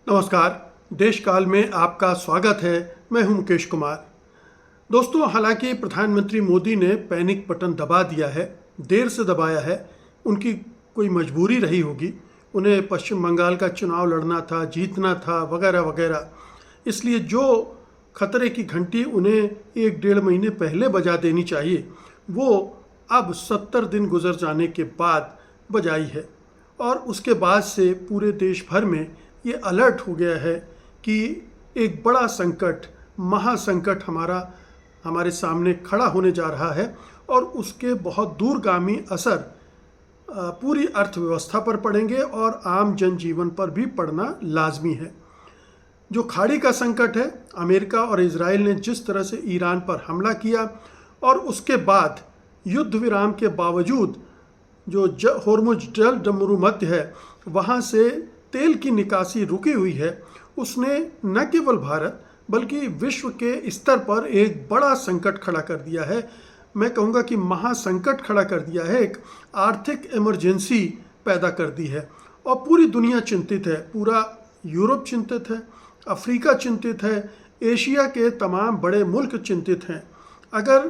नमस्कार। देश काल में आपका स्वागत है। मैं हूं मुकेश कुमार। दोस्तों, हालांकि प्रधानमंत्री मोदी ने पैनिक बटन दबा दिया है, देर से दबाया है। उनकी कोई मजबूरी रही होगी, उन्हें पश्चिम बंगाल का चुनाव लड़ना था, जीतना था, वगैरह वगैरह। इसलिए जो खतरे की घंटी उन्हें 1-1.5 महीने पहले बजा देनी चाहिए, वो अब 70 दिन गुजर जाने के बाद बजाई है। और उसके बाद से पूरे देश भर में ये अलर्ट हो गया है कि एक बड़ा संकट, महासंकट हमारे सामने खड़ा होने जा रहा है और उसके बहुत दूरगामी असर पूरी अर्थव्यवस्था पर पड़ेंगे और आम जनजीवन पर भी पड़ना लाजमी है। जो खाड़ी का संकट है, अमेरिका और इजराइल ने जिस तरह से ईरान पर हमला किया और उसके बाद युद्ध विराम के बावजूद जो होर्मुज जल मरुमध्य है, वहाँ से तेल की निकासी रुकी हुई है, उसने न केवल भारत बल्कि विश्व के स्तर पर एक बड़ा संकट खड़ा कर दिया है। मैं कहूँगा कि महासंकट खड़ा कर दिया है, एक आर्थिक इमरजेंसी पैदा कर दी है और पूरी दुनिया चिंतित है। पूरा यूरोप चिंतित है, अफ्रीका चिंतित है, एशिया के तमाम बड़े मुल्क चिंतित हैं। अगर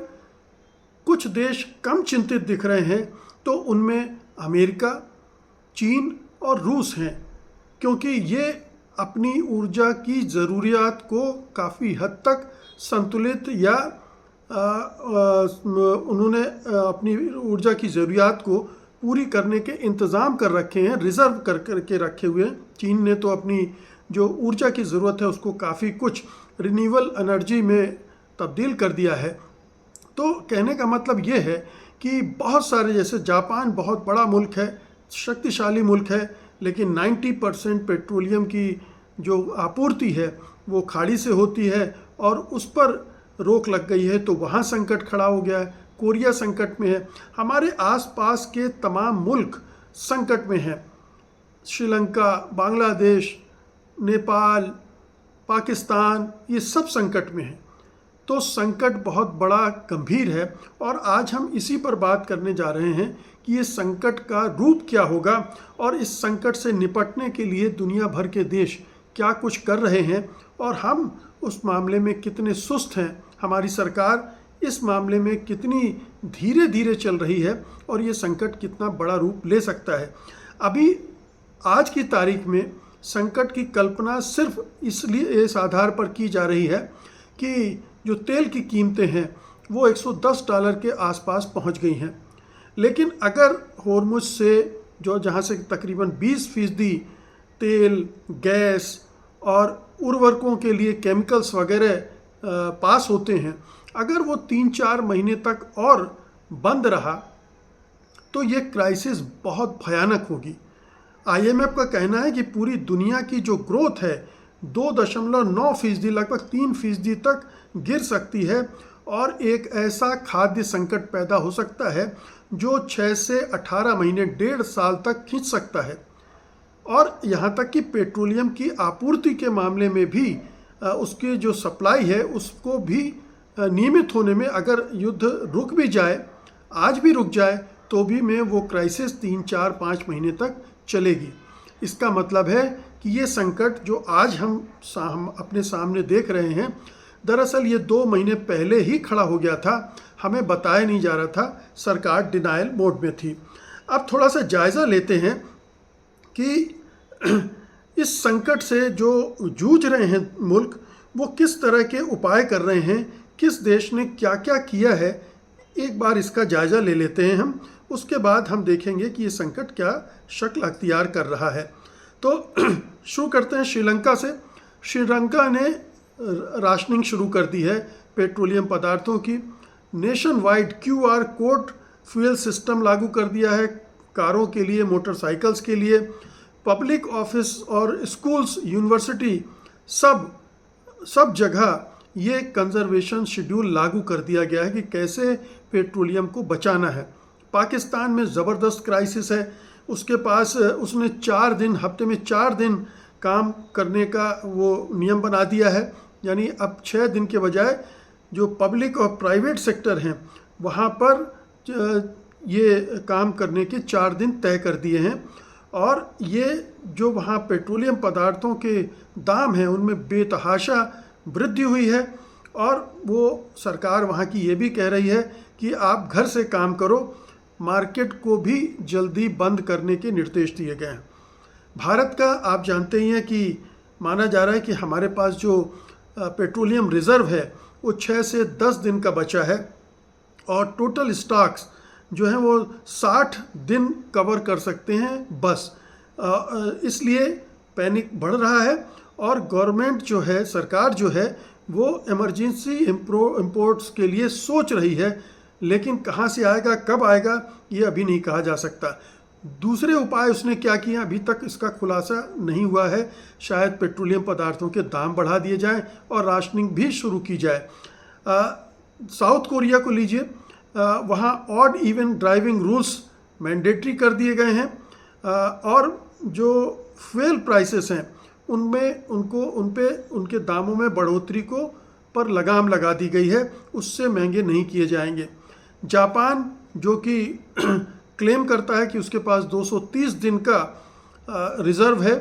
कुछ देश कम चिंतित दिख रहे हैं तो उनमें अमेरिका, चीन और रूस हैं, क्योंकि ये अपनी ऊर्जा की ज़रूरियात को काफ़ी हद तक संतुलित या उन्होंने अपनी ऊर्जा की ज़रूरियात को पूरी करने के इंतज़ाम कर रखे हैं, रिज़र्व करके रखे हुए हैं। चीन ने तो अपनी जो ऊर्जा की ज़रूरत है उसको काफ़ी कुछ रिन्यूएबल एनर्जी में तब्दील कर दिया है। तो कहने का मतलब ये है कि बहुत सारे, जैसे जापान बहुत बड़ा मुल्क है, शक्तिशाली मुल्क है, लेकिन 90% पेट्रोलियम की जो आपूर्ति है वो खाड़ी से होती है और उस पर रोक लग गई है, तो वहाँ संकट खड़ा हो गया है। कोरिया संकट में है। हमारे आसपास के तमाम मुल्क संकट में हैं। श्रीलंका, बांग्लादेश, नेपाल, पाकिस्तान, ये सब संकट में हैं। तो संकट बहुत बड़ा गंभीर है और आज हम इसी पर बात करने जा रहे हैं कि ये संकट का रूप क्या होगा और इस संकट से निपटने के लिए दुनिया भर के देश क्या कुछ कर रहे हैं और हम उस मामले में कितने सुस्त हैं। हमारी सरकार इस मामले में कितनी धीरे धीरे चल रही है और ये संकट कितना बड़ा रूप ले सकता है। अभी आज की तारीख में संकट की कल्पना सिर्फ इसलिए इस आधार पर की जा रही है कि जो तेल की कीमतें हैं वो $110 के आसपास पहुंच गई हैं। लेकिन अगर होर्मुज से जहां से तकरीबन 20% तेल, गैस और उर्वरकों के लिए केमिकल्स वगैरह पास होते हैं, अगर वो 3-4 महीने तक और बंद रहा तो ये क्राइसिस बहुत भयानक होगी। IMF का कहना है कि पूरी दुनिया की जो ग्रोथ है 2.9%, लगभग 3% तक गिर सकती है और एक ऐसा खाद्य संकट पैदा हो सकता है जो 6 से 18 महीने, 1.5 साल तक खींच सकता है। और यहाँ तक कि पेट्रोलियम की आपूर्ति के मामले में भी उसकी जो सप्लाई है उसको भी नियमित होने में, अगर युद्ध रुक भी जाए, आज भी रुक जाए, तो भी में वो क्राइसिस 3-4-5 महीने तक चलेगी। इसका मतलब है कि ये संकट जो आज हम अपने सामने देख रहे हैं, दरअसल ये 2 महीने पहले ही खड़ा हो गया था, हमें बताया नहीं जा रहा था, सरकार डिनायल मोड में थी। अब थोड़ा सा जायज़ा लेते हैं कि इस संकट से जो जूझ रहे हैं मुल्क, वो किस तरह के उपाय कर रहे हैं, किस देश ने क्या क्या किया है। एक बार इसका जायज़ा ले लेते हैं हम, उसके बाद हम देखेंगे कि ये संकट क्या शक्ल अख्तियार कर रहा है। तो शुरू करते हैं श्रीलंका से। श्रीलंका ने राशनिंग शुरू कर दी है पेट्रोलियम पदार्थों की। Nation wide QR code fuel system लागू कर दिया है कारों के लिए, मोटरसाइकिल्स के लिए। पब्लिक ऑफिस और स्कूल्स, यूनिवर्सिटी, सब जगह ये कंजर्वेशन शेड्यूल लागू कर दिया गया है कि कैसे पेट्रोलियम को बचाना है। पाकिस्तान में ज़बरदस्त क्राइसिस है। उसके पास उसने 4 दिन, हफ्ते में 4 दिन काम करने का वो नियम बना दिया है। यानी अब 6 दिन के बजाय जो पब्लिक और प्राइवेट सेक्टर हैं वहाँ पर ये काम करने के 4 दिन तय कर दिए हैं। और ये जो वहाँ पेट्रोलियम पदार्थों के दाम हैं उनमें बेतहाशा वृद्धि हुई है। और वो सरकार वहाँ की ये भी कह रही है कि आप घर से काम करो, मार्केट को भी जल्दी बंद करने के निर्देश दिए गए हैं। भारत का आप जानते ही हैं कि माना जा रहा है कि हमारे पास जो पेट्रोलियम रिज़र्व है वो 6 से 10 दिन का बचा है और टोटल स्टॉक्स जो हैं वो 60 दिन कवर कर सकते हैं बस। इसलिए पैनिक बढ़ रहा है और गवर्नमेंट जो है, सरकार जो है, वो इमरजेंसी इंपोर्ट्स के लिए सोच रही है, लेकिन कहाँ से आएगा, कब आएगा, ये अभी नहीं कहा जा सकता। दूसरे उपाय उसने क्या किए अभी तक इसका खुलासा नहीं हुआ है। शायद पेट्रोलियम पदार्थों के दाम बढ़ा दिए जाएं और राशनिंग भी शुरू की जाए। साउथ कोरिया को लीजिए, वहाँ odd even driving rules mandatory कर दिए गए हैं और जो फ्यूल प्राइसेस हैं उनमें उनके दामों में बढ़ोतरी को पर लगाम लगा दी गई है, उससे महंगे नहीं किए जाएंगे। जापान जो कि क्लेम करता है कि उसके पास 230 दिन का रिज़र्व है,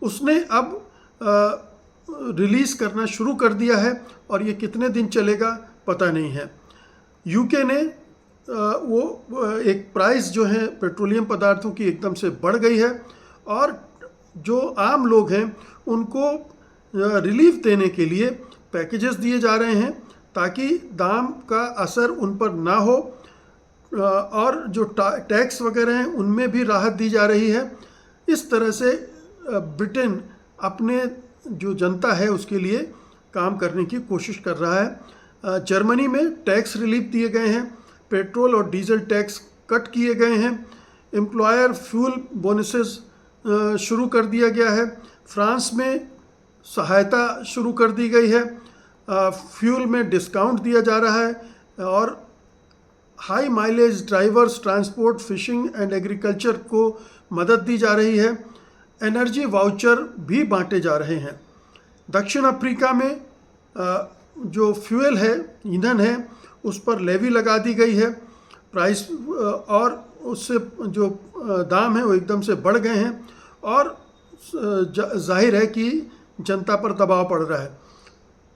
उसने अब रिलीज़ करना शुरू कर दिया है और ये कितने दिन चलेगा पता नहीं है। यूके ने वो एक प्राइस जो है पेट्रोलियम पदार्थों की एकदम से बढ़ गई है और जो आम लोग हैं उनको रिलीफ देने के लिए पैकेजेस दिए जा रहे हैं ताकि दाम का असर उन पर ना हो और जो टैक्स वगैरह हैं उनमें भी राहत दी जा रही है। इस तरह से ब्रिटेन अपने जो जनता है उसके लिए काम करने की कोशिश कर रहा है। जर्मनी में टैक्स रिलीफ दिए गए हैं, पेट्रोल और डीजल टैक्स कट किए गए हैं, एम्प्लॉयर फ्यूल बोनसेस शुरू कर दिया गया है। फ्रांस में सहायता शुरू कर दी गई है, फ्यूल में डिस्काउंट दिया जा रहा है और high mileage drivers, transport, fishing and agriculture को मदद दी जा रही है। एनर्जी वाउचर भी बांटे जा रहे हैं। दक्षिण अफ्रीका में जो फ्यूल है, ईंधन है, उस पर लेवी लगा दी गई है प्राइस और उससे जो दाम है वो एकदम से बढ़ गए हैं और जाहिर है कि जनता पर दबाव पड़ रहा है।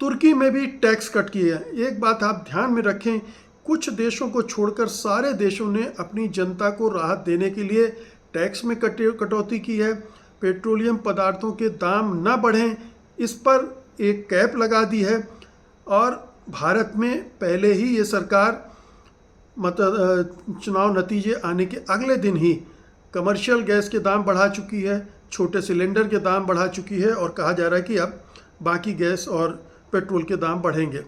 तुर्की में भी टैक्स कट किए हैं। एक बात आप ध्यान में रखें, कुछ देशों को छोड़कर सारे देशों ने अपनी जनता को राहत देने के लिए टैक्स में कटौती की है। पेट्रोलियम पदार्थों के दाम ना बढ़ें इस पर एक कैप लगा दी है और भारत में पहले ही ये सरकार चुनाव नतीजे आने के अगले दिन ही कमर्शियल गैस के दाम बढ़ा चुकी है, छोटे सिलेंडर के दाम बढ़ा चुकी है और कहा जा रहा है कि अब बाकी गैस और पेट्रोल के दाम बढ़ेंगे।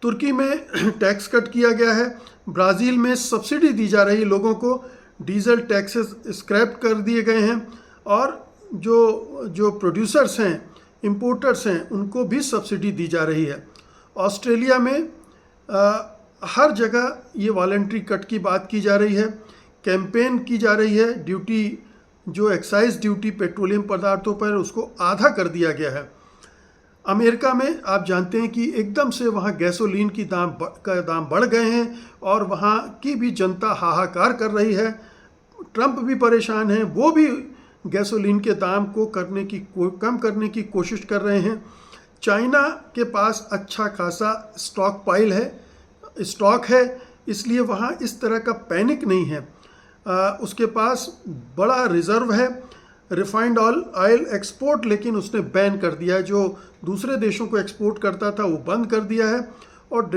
तुर्की में टैक्स कट किया गया है। ब्राज़ील में सब्सिडी दी जा रही है लोगों को, डीजल टैक्सेस स्क्रैप कर दिए गए हैं और जो प्रोड्यूसर्स हैं, इंपोर्टर्स हैं, उनको भी सब्सिडी दी जा रही है। ऑस्ट्रेलिया में हर जगह ये वॉलंटरी कट की बात की जा रही है, कैंपेन की जा रही है। ड्यूटी जो एक्साइज ड्यूटी पेट्रोलियम पदार्थों पर उसको आधा कर दिया गया है। अमेरिका में आप जानते हैं कि एकदम से वहाँ गैसोलीन की दाम बढ़ गए हैं और वहाँ की भी जनता हाहाकार कर रही है। ट्रंप भी परेशान हैं, वो भी गैसोलीन के दाम को कम करने की कोशिश कर रहे हैं। चाइना के पास अच्छा खासा स्टॉक है, इसलिए वहाँ इस तरह का पैनिक नहीं है। उसके पास बड़ा रिज़र्व है। रिफाइंड ऑयल एक्सपोर्ट लेकिन उसने बैन कर दिया है, जो दूसरे देशों को एक्सपोर्ट करता था वो बंद कर दिया है और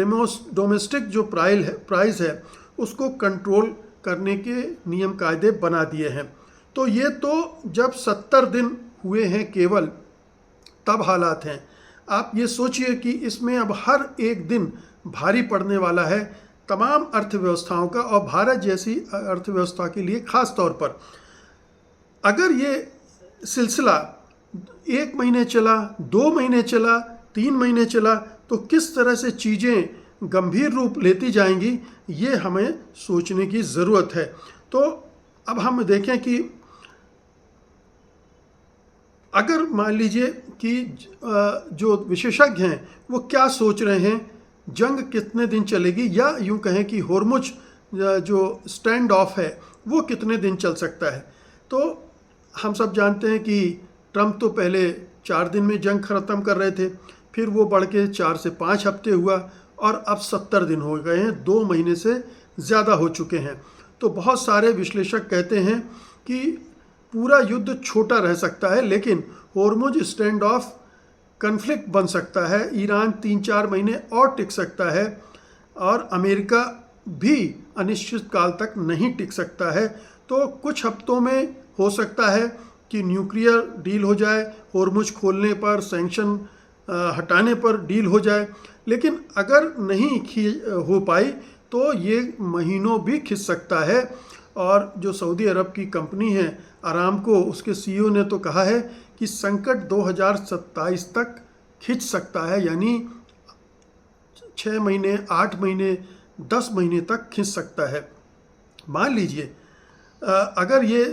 डोमेस्टिक जो प्राइस है उसको कंट्रोल करने के नियम कायदे बना दिए हैं। तो ये तो जब 70 दिन हुए हैं केवल तब हालात हैं। आप ये सोचिए कि इसमें अब हर एक दिन भारी पड़ने वाला है तमाम अर्थव्यवस्थाओं का और भारत जैसी अर्थव्यवस्था के लिए खास तौर पर। अगर ये सिलसिला 1 महीने चला, 2 महीने चला, 3 महीने चला तो किस तरह से चीज़ें गंभीर रूप लेती जाएंगी, ये हमें सोचने की ज़रूरत है। तो अब हम देखें कि अगर मान लीजिए कि जो विशेषज्ञ हैं वो क्या सोच रहे हैं, जंग कितने दिन चलेगी, या यूं कहें कि होर्मुज जो स्टैंड ऑफ है वो कितने दिन चल सकता है। तो हम सब जानते हैं कि ट्रंप तो पहले 4 दिन में जंग ख़त्म कर रहे थे, फिर वो बढ़ के 4 से 5 हफ्ते हुआ और अब 70 दिन हो गए हैं, 2 महीने से ज़्यादा हो चुके हैं। तो बहुत सारे विश्लेषक कहते हैं कि पूरा युद्ध छोटा रह सकता है, लेकिन होर्मुज स्टैंड ऑफ कन्फ्लिक्ट बन सकता है। ईरान 3-4 महीने और टिक सकता है और अमेरिका भी अनिश्चित काल तक नहीं टिक सकता है। तो कुछ हफ्तों में हो सकता है कि न्यूक्लियर डील हो जाए, होर्मुज खोलने पर, सैंक्शन हटाने पर डील हो जाए, लेकिन अगर नहीं हो पाई तो ये महीनों भी खिंच सकता है। और जो सऊदी अरब की कंपनी है अरामको, उसके सीईओ ने तो कहा है कि संकट 2027 तक खिंच सकता है, यानी 6 महीने, 8 महीने, 10 महीने तक खिंच सकता है। मान लीजिए अगर ये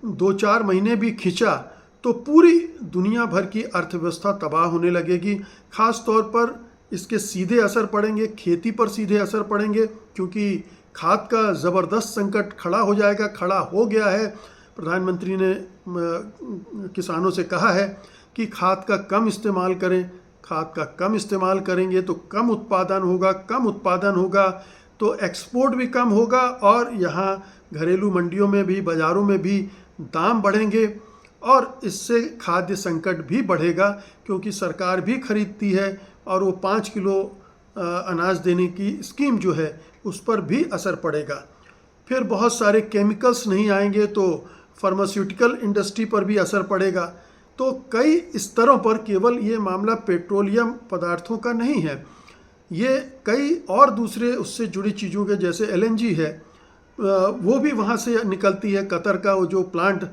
2-4 महीने भी खिंचा तो पूरी दुनिया भर की अर्थव्यवस्था तबाह होने लगेगी। ख़ास तौर पर इसके सीधे असर पड़ेंगे, खेती पर सीधे असर पड़ेंगे, क्योंकि खाद का ज़बरदस्त संकट खड़ा हो जाएगा, खड़ा हो गया है। प्रधानमंत्री ने किसानों से कहा है कि खाद का कम इस्तेमाल करें, खाद का कम इस्तेमाल करेंगे तो कम उत्पादन होगा, कम उत्पादन होगा तो एक्सपोर्ट भी कम होगा और यहाँ घरेलू मंडियों में भी, बाज़ारों में भी दाम बढ़ेंगे और इससे खाद्य संकट भी बढ़ेगा, क्योंकि सरकार भी खरीदती है और वो 5 किलो अनाज देने की स्कीम जो है उस पर भी असर पड़ेगा। फिर बहुत सारे केमिकल्स नहीं आएंगे तो फार्मास्यूटिकल इंडस्ट्री पर भी असर पड़ेगा। तो कई स्तरों पर केवल ये मामला पेट्रोलियम पदार्थों का नहीं है, ये कई और दूसरे उससे जुड़ी चीज़ों के, जैसे LNG है, वो भी वहाँ से निकलती है। कतर का वो जो प्लांट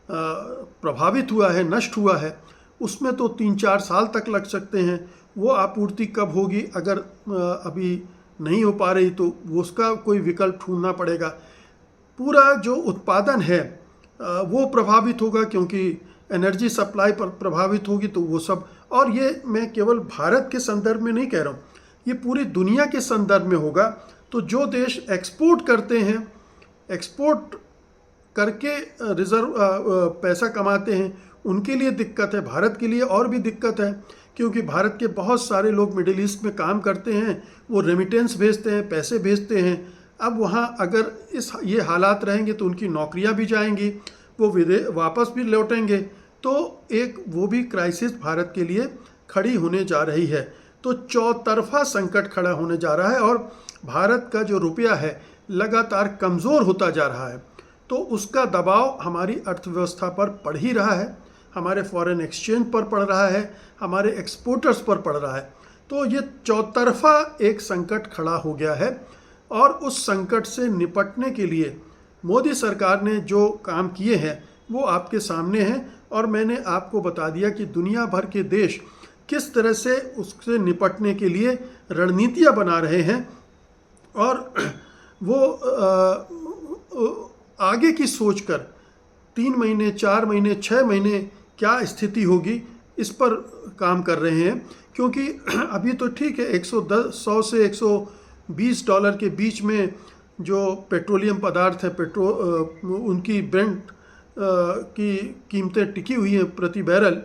प्रभावित हुआ है, नष्ट हुआ है, उसमें तो 3-4 साल तक लग सकते हैं। वो आपूर्ति कब होगी, अगर अभी नहीं हो पा रही तो वो उसका कोई विकल्प ढूंढना पड़ेगा। पूरा जो उत्पादन है वो प्रभावित होगा, क्योंकि एनर्जी सप्लाई पर प्रभावित होगी, तो वो सब। और ये मैं केवल भारत के संदर्भ में नहीं कह रहा हूँ, ये पूरी दुनिया के संदर्भ में होगा। तो जो देश एक्सपोर्ट करते हैं, एक्सपोर्ट करके रिजर्व पैसा कमाते हैं, उनके लिए दिक्कत है। भारत के लिए और भी दिक्कत है, क्योंकि भारत के बहुत सारे लोग मिडिल ईस्ट में काम करते हैं, वो रेमिटेंस भेजते हैं, पैसे भेजते हैं। अब वहाँ अगर ये हालात रहेंगे तो उनकी नौकरियाँ भी जाएंगी, वो वापस भी लौटेंगे, तो एक वो भी क्राइसिस भारत के लिए खड़ी होने जा रही है। तो चौतरफा संकट खड़ा होने जा रहा है और भारत का जो रुपया है लगातार कमज़ोर होता जा रहा है, तो उसका दबाव हमारी अर्थव्यवस्था पर पड़ ही रहा है, हमारे फॉरेन एक्सचेंज पर पड़ रहा है, हमारे एक्सपोर्टर्स पर पड़ रहा है। तो ये चौतरफा एक संकट खड़ा हो गया है और उस संकट से निपटने के लिए मोदी सरकार ने जो काम किए हैं वो आपके सामने हैं और मैंने आपको बता दिया कि दुनिया भर के देश किस तरह से उससे निपटने के लिए रणनीतियाँ बना रहे हैं और वो आगे की सोचकर 3 महीने, 4 महीने, 6 महीने क्या स्थिति होगी इस पर काम कर रहे हैं। क्योंकि अभी तो ठीक है, 100 से $120 के बीच में जो पेट्रोलियम पदार्थ है, उनकी ब्रेंट की कीमतें टिकी हुई हैं प्रति बैरल।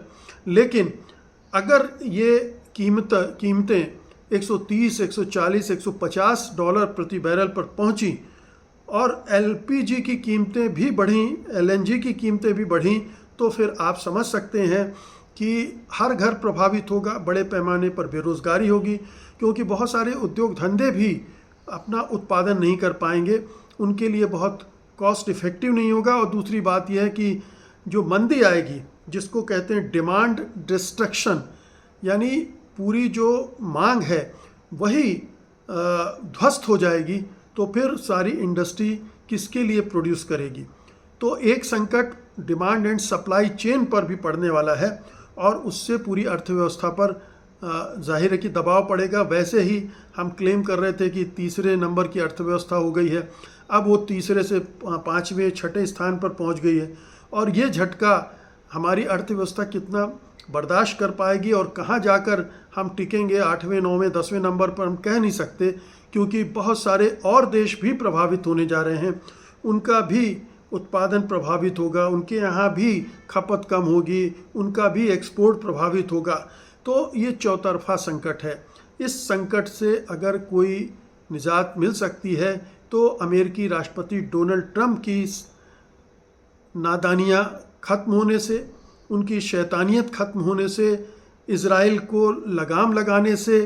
लेकिन अगर ये कीमतें $130, $140, $150 प्रति बैरल पर पहुंची और LPG की कीमतें भी बढ़ीं, LNG की कीमतें भी बढ़ीं, तो फिर आप समझ सकते हैं कि हर घर प्रभावित होगा, बड़े पैमाने पर बेरोज़गारी होगी, क्योंकि बहुत सारे उद्योग धंधे भी अपना उत्पादन नहीं कर पाएंगे, उनके लिए बहुत कॉस्ट इफ़ेक्टिव नहीं होगा। और दूसरी बात यह है कि जो मंदी आएगी, जिसको कहते हैं डिमांड डिस्ट्रक्शन, यानी पूरी जो मांग है वही ध्वस्त हो जाएगी, तो फिर सारी इंडस्ट्री किसके लिए प्रोड्यूस करेगी। तो एक संकट डिमांड एंड सप्लाई चेन पर भी पड़ने वाला है और उससे पूरी अर्थव्यवस्था पर जाहिर है कि दबाव पड़ेगा। वैसे ही हम क्लेम कर रहे थे कि तीसरे नंबर की अर्थव्यवस्था हो गई है, अब वो तीसरे से 5वें 6ठे स्थान पर पहुंच गई है और ये झटका हमारी अर्थव्यवस्था कितना बर्दाश्त कर पाएगी और कहाँ जाकर हम टिकेंगे 8वें 9वें 10वें नंबर पर हम कह नहीं सकते, क्योंकि बहुत सारे और देश भी प्रभावित होने जा रहे हैं, उनका भी उत्पादन प्रभावित होगा, उनके यहाँ भी खपत कम होगी, उनका भी एक्सपोर्ट प्रभावित होगा। तो ये चौतरफा संकट है। इस संकट से अगर कोई निजात मिल सकती है तो अमेरिकी राष्ट्रपति डोनाल्ड ट्रंप की नादानियाँ ख़त्म होने से, उनकी शैतानियत ख़त्म होने से, इज़राइल को लगाम लगाने से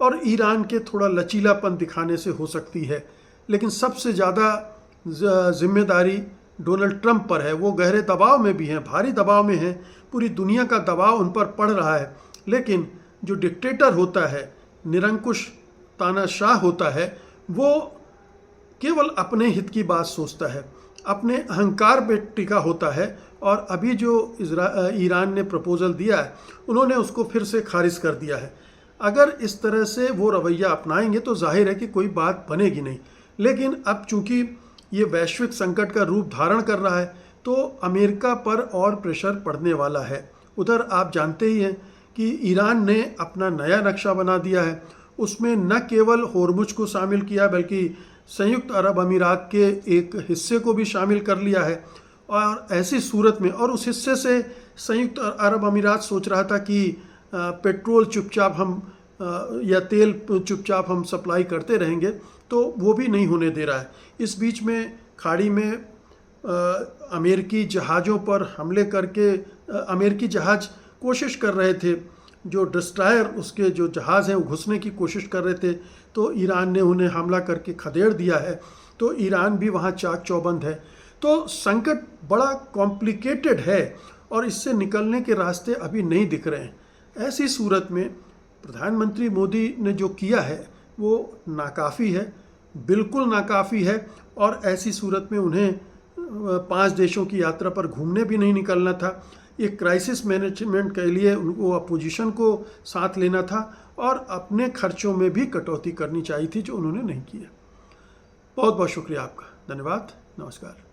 और ईरान के थोड़ा लचीलापन दिखाने से हो सकती है। लेकिन सबसे ज़्यादा जिम्मेदारी डोनाल्ड ट्रंप पर है। वो गहरे दबाव में भी हैं, भारी दबाव में हैं, पूरी दुनिया का दबाव उन पर पड़ रहा है। लेकिन जो डिक्टेटर होता है, निरंकुश तानाशाह होता है, वो केवल अपने हित की बात सोचता है, अपने अहंकार पे टिका होता है। और अभी जो ईरान ने प्रपोज़ल दिया है, उन्होंने उसको फिर से खारिज कर दिया है। अगर इस तरह से वो रवैया अपनाएंगे तो जाहिर है कि कोई बात बनेगी नहीं। लेकिन अब चूंकि ये वैश्विक संकट का रूप धारण कर रहा है तो अमेरिका पर और प्रेशर पड़ने वाला है। उधर आप जानते ही हैं कि ईरान ने अपना नया नक्शा बना दिया है। उसमें न केवल होर्मुज को शामिल किया बल्कि संयुक्त अरब अमीरात के एक हिस्से को भी शामिल कर लिया है। और ऐसी सूरत में, और उस हिस्से से संयुक्त अरब अमीरात सोच रहा था कि पेट्रोल चुपचाप हम या तेल चुपचाप हम सप्लाई करते रहेंगे, तो वो भी नहीं होने दे रहा है। इस बीच में खाड़ी में अमेरिकी जहाज़ों पर हमले करके अमेरिकी जहाज़ कोशिश कर रहे थे, जो डिस्ट्रॉयर उसके जो जहाज़ हैं वो घुसने की कोशिश कर रहे थे, तो ईरान ने उन्हें हमला करके खदेड़ दिया है। तो ईरान भी वहाँ चाक चौबंद है। तो संकट बड़ा कॉम्प्लिकेटेड है और इससे निकलने के रास्ते अभी नहीं दिख रहे हैं। ऐसी सूरत में प्रधानमंत्री मोदी ने जो किया है वो नाकाफ़ी है, बिल्कुल नाकाफ़ी है। और ऐसी सूरत में उन्हें 5 देशों की यात्रा पर घूमने भी नहीं निकलना था। एक क्राइसिस मैनेजमेंट के लिए उनको अपोजिशन को साथ लेना था और अपने खर्चों में भी कटौती करनी चाहिए थी, जो उन्होंने नहीं किया। बहुत बहुत शुक्रिया आपका। धन्यवाद। नमस्कार।